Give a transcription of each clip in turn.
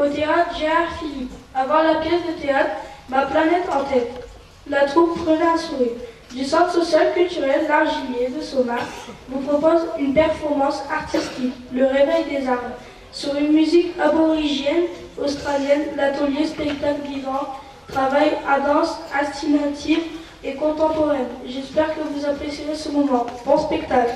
au théâtre Gérard Philippe. Avant la pièce de théâtre, Ma planète en tête. La troupe prenait un sourire. Du centre social culturel L'Argilier de Saumar vous propose une performance artistique, le réveil des armes. Sur une musique aborigène australienne, l'atelier spectacle vivant travaille à danse instinctive et contemporaine. J'espère que vous apprécierez ce moment. Bon spectacle.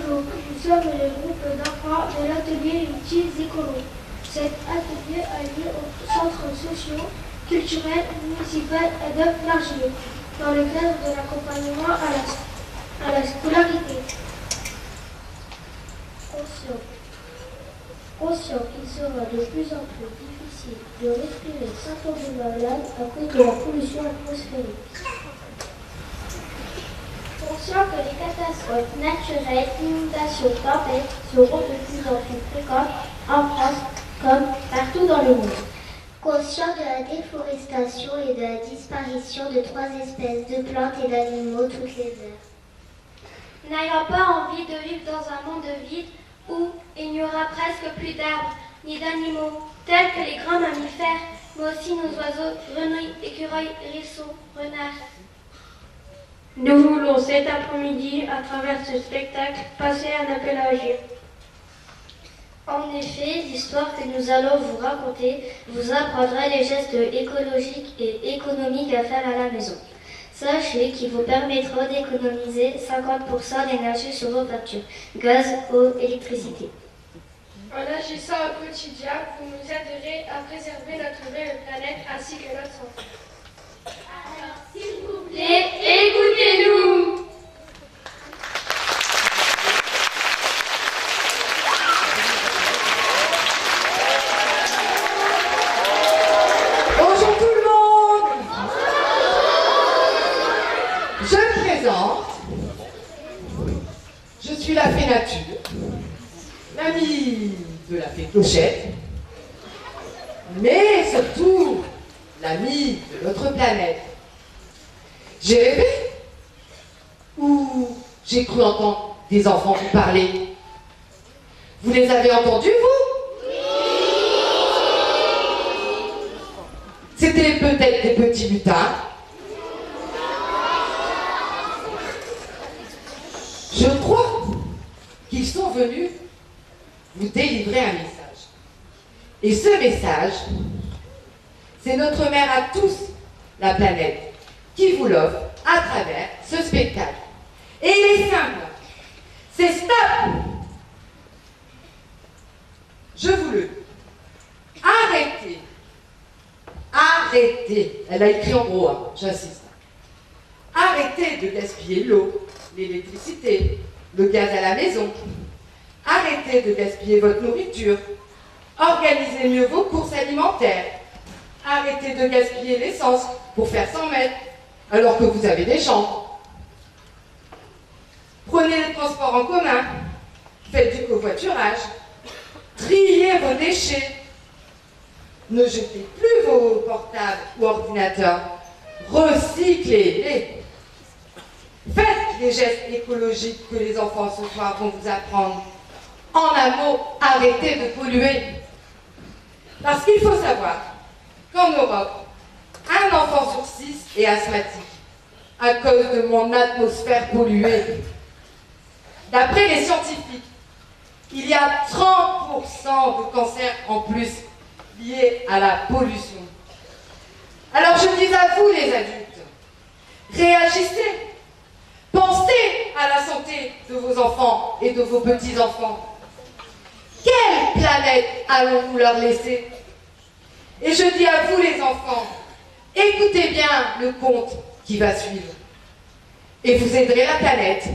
Écolo. Nous sommes le groupe d'enfants de l'atelier Utiles Écolo. Cet atelier a lieu au centre socio-culturel municipal Adolphe Largier, dans le cadre de l'accompagnement à la scolarité. Conscient qu'il sera de plus en plus difficile de respirer sans tomber malade à cause de la pollution atmosphérique. Conscient que les catastrophes naturelles, inondations, tempêtes seront de plus en plus fréquentes en France comme partout dans le monde. Conscient de la déforestation et de la disparition de 3 espèces de plantes et d'animaux toutes les heures. N'ayant pas envie de vivre dans un monde vide où il n'y aura presque plus d'arbres ni d'animaux, tels que les grands mammifères, mais aussi nos oiseaux, grenouilles, écureuils, hérissons, renards. Nous voulons cet après-midi, à travers ce spectacle, passer un appel à agir. En effet, l'histoire que nous allons vous raconter vous apprendra les gestes écologiques et économiques à faire à la maison. Sachez qu'ils vous permettront d'économiser 50% d'énergie sur vos factures, gaz, eau, électricité. En agissant au quotidien, vous nous aiderez à préserver notre belle planète ainsi que notre santé. Alors, s'il vous plaît, écoutez-nous! Bonjour tout le monde. Je me présente. Je suis la fée nature, l'amie de la fée Clochette, mais surtout l'amie de notre planète. J'ai rêvé ou j'ai cru entendre des enfants vous parler? Vous les avez entendus, vous? C'était peut-être des petits lutins. Je crois qu'ils sont venus vous délivrer un message. Et ce message, c'est notre mère à tous, la planète, qui vous l'offre à travers ce spectacle. Et il est simple, c'est stop! Je vous le dis. Arrêtez. Arrêtez. Elle a écrit en gros, hein, j'insiste. Arrêtez de gaspiller l'eau, l'électricité, le gaz à la maison. Arrêtez de gaspiller votre nourriture. Organisez mieux vos courses alimentaires. Arrêtez de gaspiller l'essence pour faire 100 mètres alors que vous avez des jambes. Prenez les transports en commun. Faites du covoiturage. Triez vos déchets. Ne jetez plus vos portables ou ordinateurs. Recyclez-les. Faites les gestes écologiques que les enfants ce soir vont vous apprendre. En un mot, arrêtez de polluer. Parce qu'il faut savoir qu'en Europe, un enfant sur 6 est asthmatique à cause de mon atmosphère polluée. D'après les scientifiques, il y a 30% de cancers en plus liés à la pollution. Alors je dis à vous les adultes, réagissez, pensez à la santé de vos enfants et de vos petits-enfants. Quelle planète allons-nous leur laisser? Et je dis à vous les enfants, écoutez bien le conte qui va suivre et vous aiderez la planète.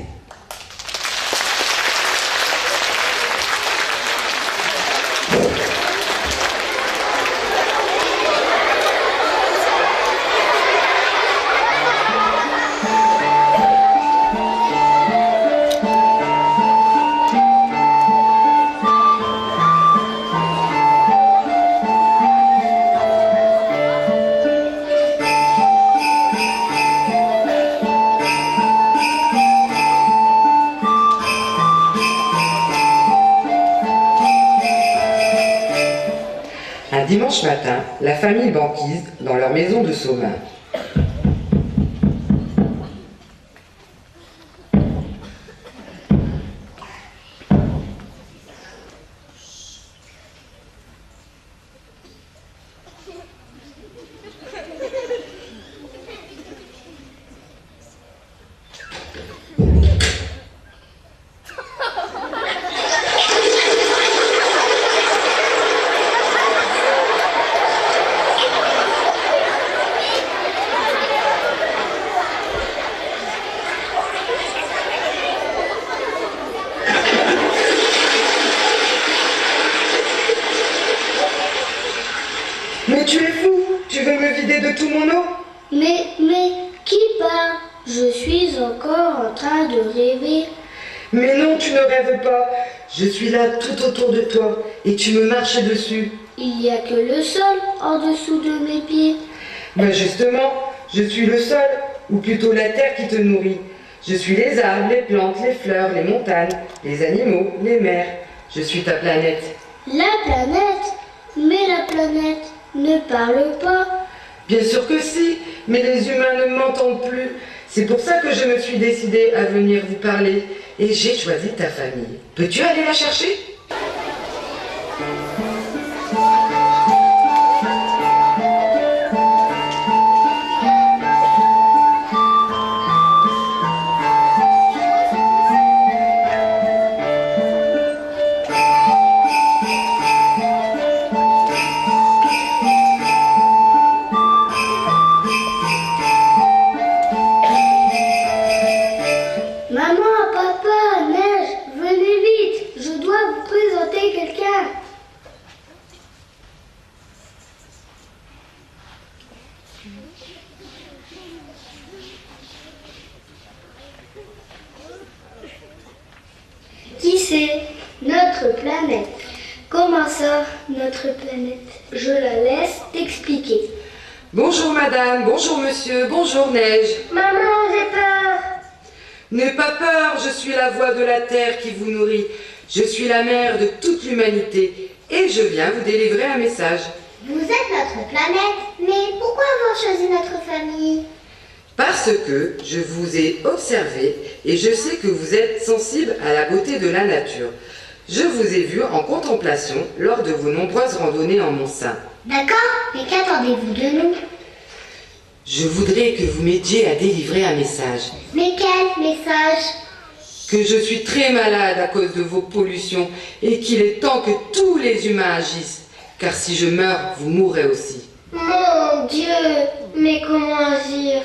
Dimanche matin, la famille Banquise dans leur maison de Somain. de tout mon eau? Mais, qui parle? Je suis encore en train de rêver. Mais non, tu ne rêves pas. Je suis là tout autour de toi et tu me marches dessus. Il n'y a que le sol en dessous de mes pieds. Ben justement, je suis le sol, ou plutôt la terre qui te nourrit. Je suis les arbres, les plantes, les fleurs, les montagnes, les animaux, les mers. Je suis ta planète. La planète? Mais la planète ne parle pas. Bien sûr que si, mais les humains ne m'entendent plus. C'est pour ça que je me suis décidée à venir vous parler. Et j'ai choisi ta famille. Peux-tu aller la chercher? Maman, papa, Neige, venez vite. Je dois vous présenter quelqu'un. Qui c'est? Notre planète. Comment ça, notre planète? Je la laisse t'expliquer. Bonjour madame, bonjour monsieur, bonjour Neige. Maman, j'ai peur. N'aie pas peur, je suis la voix de la terre qui vous nourrit. Je suis la mère de toute l'humanité et je viens vous délivrer un message. Vous êtes notre planète, mais pourquoi avoir choisi notre famille? Parce que je vous ai observé et je sais que vous êtes sensible à la beauté de la nature. Je vous ai vu en contemplation lors de vos nombreuses randonnées en mon sein. D'accord, mais qu'attendez-vous de nous? Je voudrais que vous m'aidiez à délivrer un message. Mais quel message? Que je suis très malade à cause de vos pollutions et qu'il est temps que tous les humains agissent. Car si je meurs, vous mourrez aussi. Mon Dieu, mais comment agir?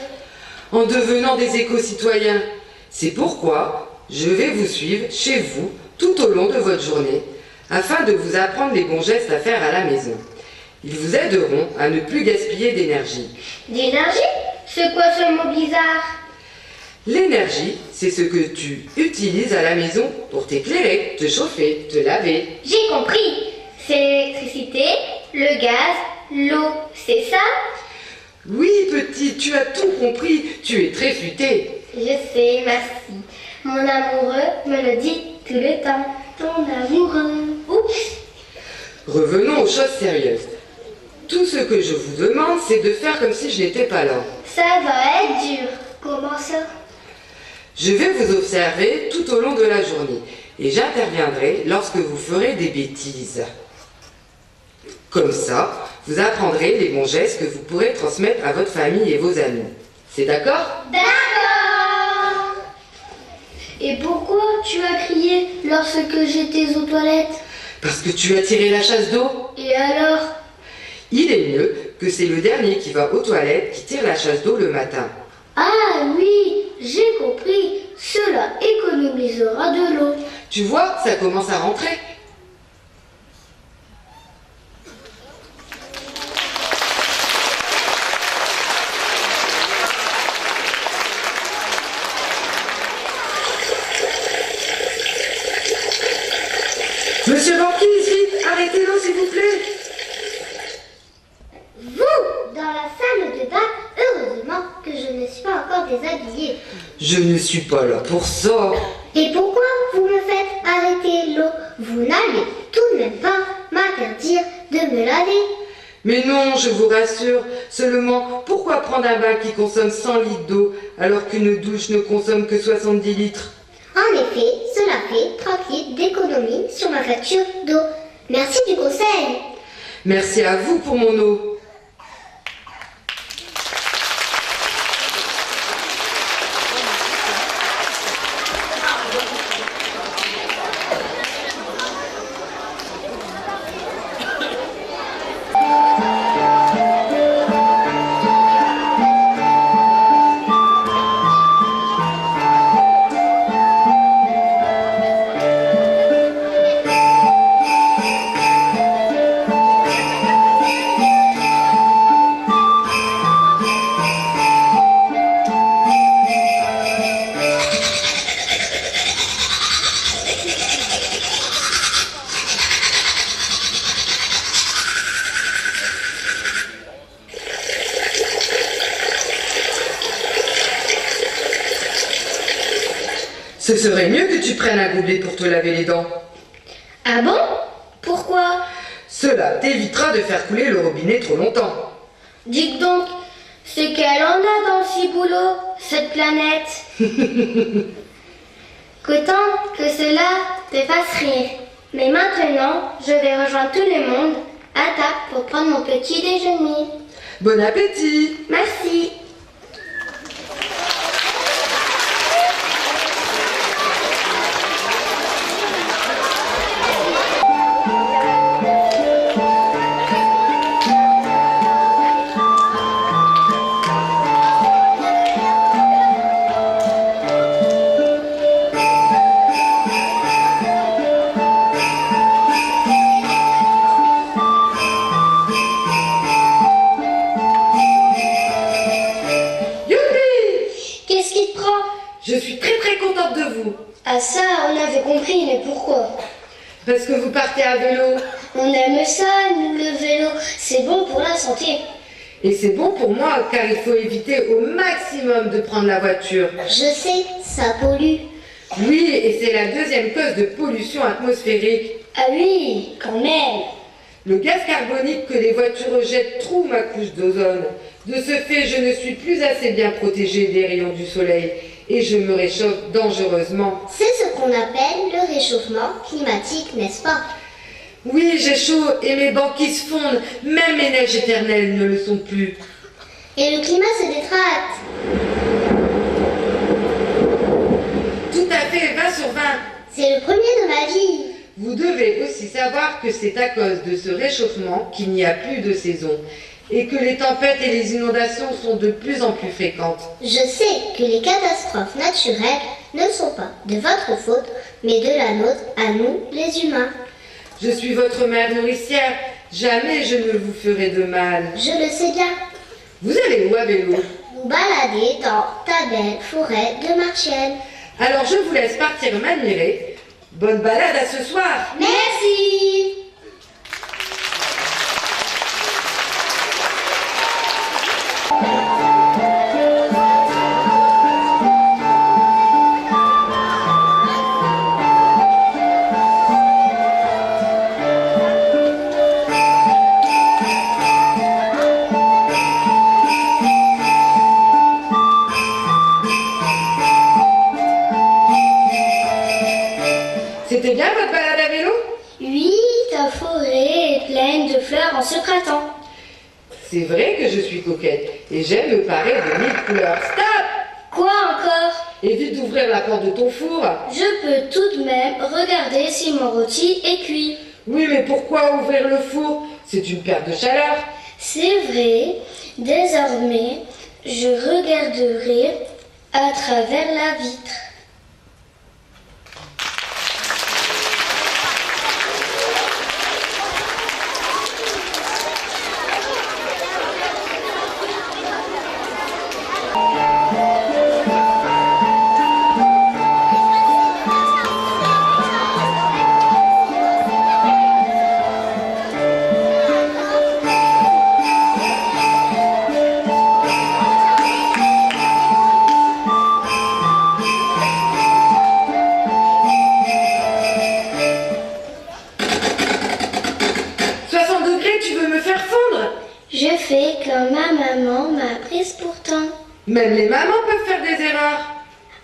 En devenant des éco-citoyens. C'est pourquoi je vais vous suivre chez vous tout au long de votre journée afin de vous apprendre les bons gestes à faire à la maison. Ils vous aideront à ne plus gaspiller d'énergie. D'énergie? C'est quoi ce mot bizarre? L'énergie, c'est ce que tu utilises à la maison pour t'éclairer, te chauffer, te laver. J'ai compris. C'est l'électricité, le gaz, l'eau, c'est ça? Oui, petit, tu as tout compris, tu es très futé. Je sais, merci. Mon amoureux me le dit tout le temps. Ton amoureux. Oups. Revenons aux choses sérieuses. Tout ce que je vous demande, c'est de faire comme si je n'étais pas là. Ça va être dur. Comment ça? Je vais vous observer tout au long de la journée et j'interviendrai lorsque vous ferez des bêtises. Comme ça, vous apprendrez les bons gestes que vous pourrez transmettre à votre famille et vos amis. C'est d'accord? D'accord. Et pourquoi tu as crié lorsque j'étais aux toilettes? Parce que tu as tiré la chasse d'eau. Et alors? Il est mieux que c'est le dernier qui va aux toilettes qui tire la chasse d'eau le matin. Ah oui, j'ai compris. Cela économisera de l'eau. Tu vois, ça commence à rentrer. Monsieur Banquise, vite, arrêtez-le s'il vous plaît. Vous, dans la salle de bain, heureusement que je ne suis pas encore déshabillée. Je ne suis pas là pour ça. Et pourquoi vous me faites arrêter l'eau? Vous n'allez tout de même pas m'interdire de me laver. Mais non, je vous rassure. Seulement, pourquoi prendre un bain qui consomme 100 litres d'eau alors qu'une douche ne consomme que 70 litres? En effet, cela fait 30 litres d'économie sur ma facture d'eau. Merci du conseil. Merci à vous pour mon eau. Ce serait mieux que tu prennes un gobelet pour te laver les dents. Ah bon? Pourquoi? Cela t'évitera de faire couler le robinet trop longtemps. Dites donc, c'est qu'elle en a dans le ciboulot, cette planète. Qu'autant que cela te fasse rire. Mais maintenant, je vais rejoindre tout le monde à table pour prendre mon petit déjeuner. Bon appétit! Merci. Qu'est-ce qui te prend? Je suis très très contente de vous. Ah ça, on avait compris, mais pourquoi? Parce que vous partez à vélo. On aime ça, nous, le vélo. C'est bon pour la santé. Et c'est bon pour moi car il faut éviter au maximum de prendre la voiture. Je sais, ça pollue. Oui, et c'est la deuxième cause de pollution atmosphérique. Ah oui, quand même. Le gaz carbonique que les voitures rejettent trouve ma couche d'ozone. De ce fait, je ne suis plus assez bien protégée des rayons du soleil et je me réchauffe dangereusement. C'est ce qu'on appelle le réchauffement climatique, n'est-ce pas? Oui, j'ai chaud et mes banquises fondent, même mes neiges éternelles ne le sont plus. Et le climat se détracte. Tout à fait, 20 sur 20. C'est le premier de ma vie. Vous devez aussi savoir que c'est à cause de ce réchauffement qu'il n'y a plus de saison et que les tempêtes et les inondations sont de plus en plus fréquentes. Je sais que les catastrophes naturelles ne sont pas de votre faute, mais de la nôtre à nous, les humains. Je suis votre mère nourricière, jamais je ne vous ferai de mal. Je le sais bien. Vous allez où à vélo? Vous baladez dans ta belle forêt de Marchienne. Alors je vous laisse partir m'admirer. Bonne balade à ce soir. Merci. C'était bien votre balade à vélo? Oui, ta forêt est pleine de fleurs en se printemps. C'est vrai que je suis coquette et j'aime me parer de 1000 couleurs. Stop! Quoi encore? Évite d'ouvrir la porte de ton four. Je peux tout de même regarder si mon rôti est cuit. Oui, mais pourquoi ouvrir le four? C'est une perte de chaleur. C'est vrai, désormais, je regarderai à travers la vitre. Je fais comme ma maman m'a apprise pourtant. Même les mamans peuvent faire des erreurs.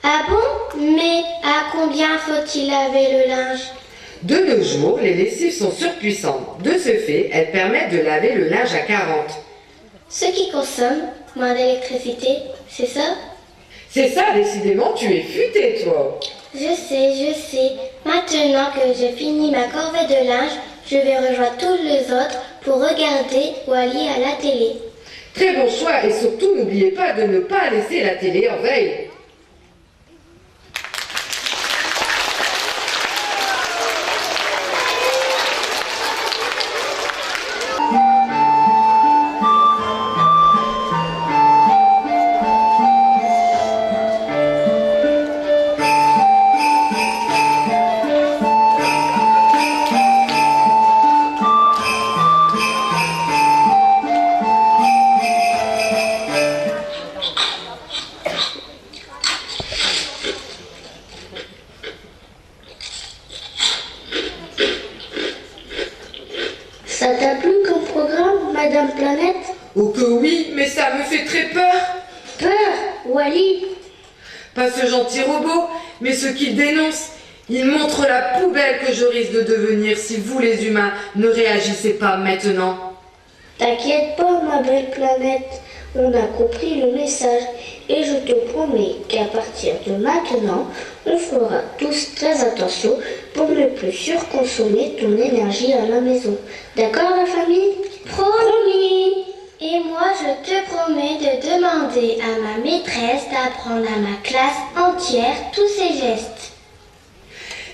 Ah bon? Mais à combien faut-il laver le linge? De nos jours, les lessives sont surpuissantes. De ce fait, elles permettent de laver le linge à 40. Ce qui consomme moins d'électricité, c'est ça? C'est ça, décidément, tu es futé, toi. Je sais. Maintenant que j'ai fini ma corvée de linge, je vais rejoindre tous les autres pour regarder Wall-E à la télé. Très bon choix et surtout n'oubliez pas de ne pas laisser la télé en veille. Ça t'a plu comme programme, Madame Planète? Oh que oui, mais ça me fait très peur. Peur, Wally? Pas ce gentil robot, mais ce qu'il dénonce. Il montre la poubelle que je risque de devenir si vous les humains ne réagissez pas maintenant. T'inquiète pas, ma belle Planète. On a compris le message et je te promets qu'à partir de maintenant, on fera tous très attention pour ne plus surconsommer ton énergie à la maison. D'accord, la famille? Promis! Et moi, je te promets de demander à ma maîtresse d'apprendre à ma classe entière tous ces gestes.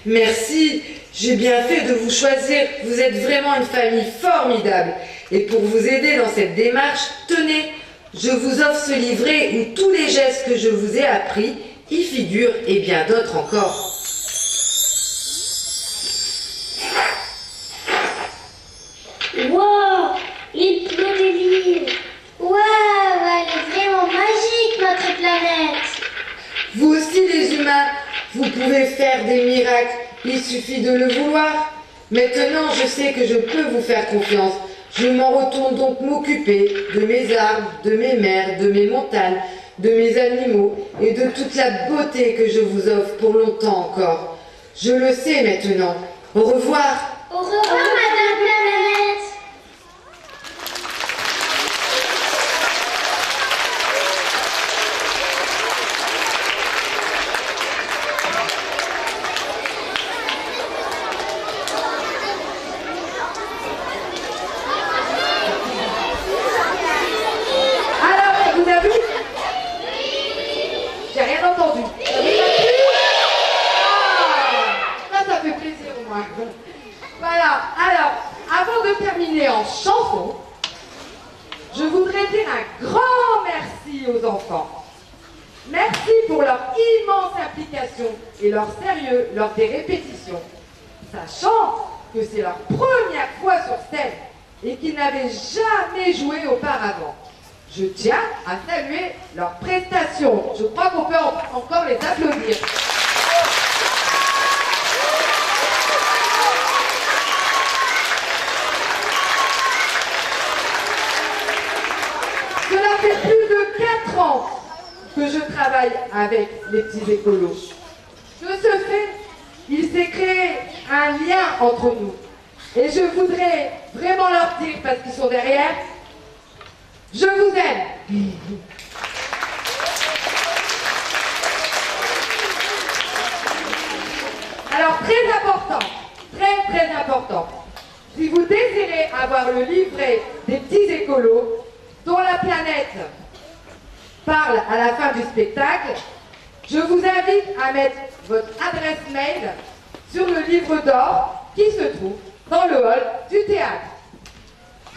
Merci, j'ai bien fait de vous choisir. Vous êtes vraiment une famille formidable. Et pour vous aider dans cette démarche, tenez, je vous offre ce livret où tous les gestes que je vous ai appris y figurent et bien d'autres encore. Wow! Il pleut des livres! Waouh, elle est vraiment magique, notre planète! Vous aussi les humains, vous pouvez faire des miracles, il suffit de le vouloir. Maintenant je sais que je peux vous faire confiance. Je m'en retourne donc m'occuper de mes arbres, de mes mers, de mes montagnes, de mes animaux et de toute la beauté que je vous offre pour longtemps encore. Je le sais maintenant. Au revoir. Au revoir, Madame Planète! Voilà, alors, avant de terminer en chanson, je voudrais dire un grand merci aux enfants. Merci pour leur immense implication et leur sérieux lors des répétitions, sachant que c'est leur première fois sur scène et qu'ils n'avaient jamais joué auparavant. Je tiens à saluer leurs prestations. Je crois qu'on peut encore les applaudir. Cela fait plus de 4 ans que je travaille avec les petits écolos. De ce fait, il s'est créé un lien entre nous. Et je voudrais vraiment leur dire, parce qu'ils sont derrière, je vous aime. Alors, très important, si vous désirez avoir le livret des petits écolos, dont la planète parle à la fin du spectacle, je vous invite à mettre votre adresse mail sur le livre d'or qui se trouve dans le hall du théâtre.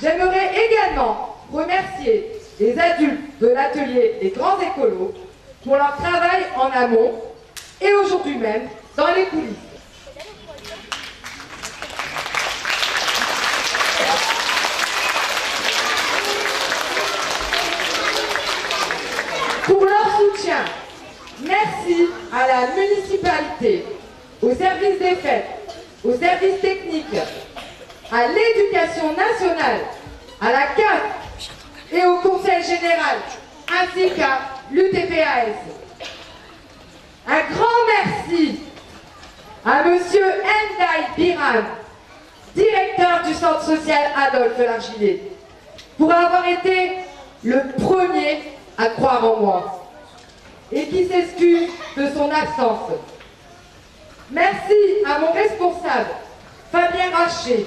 J'aimerais également remercier les adultes de l'atelier des grands écolos pour leur travail en amont et aujourd'hui même dans les coulisses. Pour leur soutien, merci à la municipalité, au service des fêtes, au service technique, à l'éducation nationale, à la CAF et au Conseil général, ainsi qu'à l'UTPAS. Un grand merci à Monsieur Ndai Biram, directeur du centre social Adolphe Largillet, pour avoir été le premier à croire en moi et qui s'excuse de son absence. Merci à mon responsable, Fabien Racher,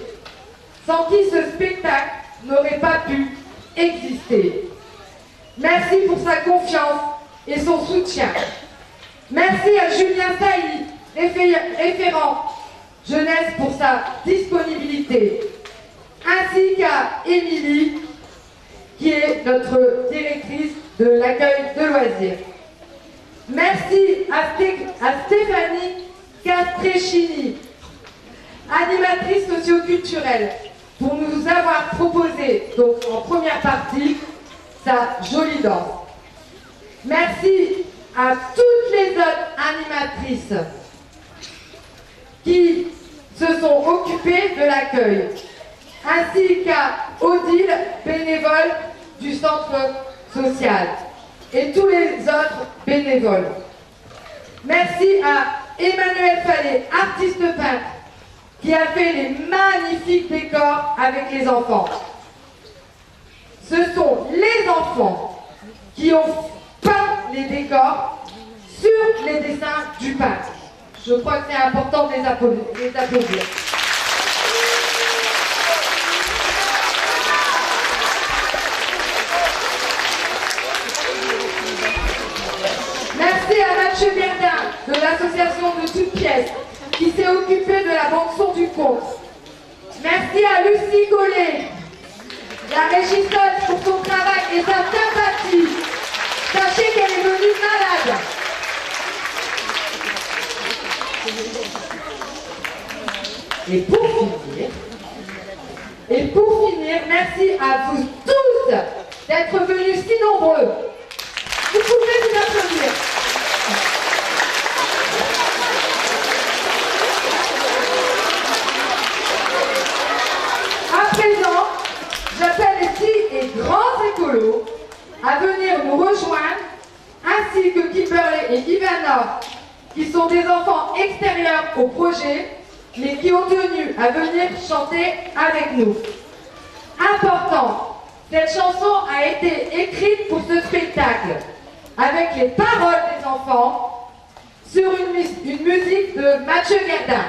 sans qui ce spectacle n'aurait pas pu exister. Merci pour sa confiance et son soutien. Merci à Julien Sailly, référent jeunesse, pour sa disponibilité, ainsi qu'à Émilie, qui est notre directrice de l'accueil de loisirs. Merci à Stéphanie Castrecchini, animatrice socio-culturelle, pour nous avoir proposé, donc en première partie, sa jolie danse. Merci à toutes les autres animatrices qui se sont occupées de l'accueil. ainsi qu'à Odile, bénévole du centre social, et tous les autres bénévoles. Merci à Emmanuel Fallet, artiste peintre, qui a fait les magnifiques décors avec les enfants. Ce sont les enfants qui ont peint les décors sur les dessins du peintre. Je crois que c'est important de les applaudir. Merci à Mathieu Verdun de l'association de toutes pièces qui s'est occupé de la bande-son du conte. Merci à Lucie Collet, la régisseuse, pour son travail et sa sympathie. Sachez qu'elle est venue malade. Et pour finir, merci à vous tous d'être venus si nombreux. Vous pouvez vous applaudir. À présent, j'appelle les petits et grands écolos à venir nous rejoindre, ainsi que Kimberley et Ivana, qui sont des enfants extérieurs au projet, mais qui ont tenu à venir chanter avec nous. Important, cette chanson a été écrite pour ce spectacle, avec les paroles des enfants, sur une musique de Mathieu Verdun.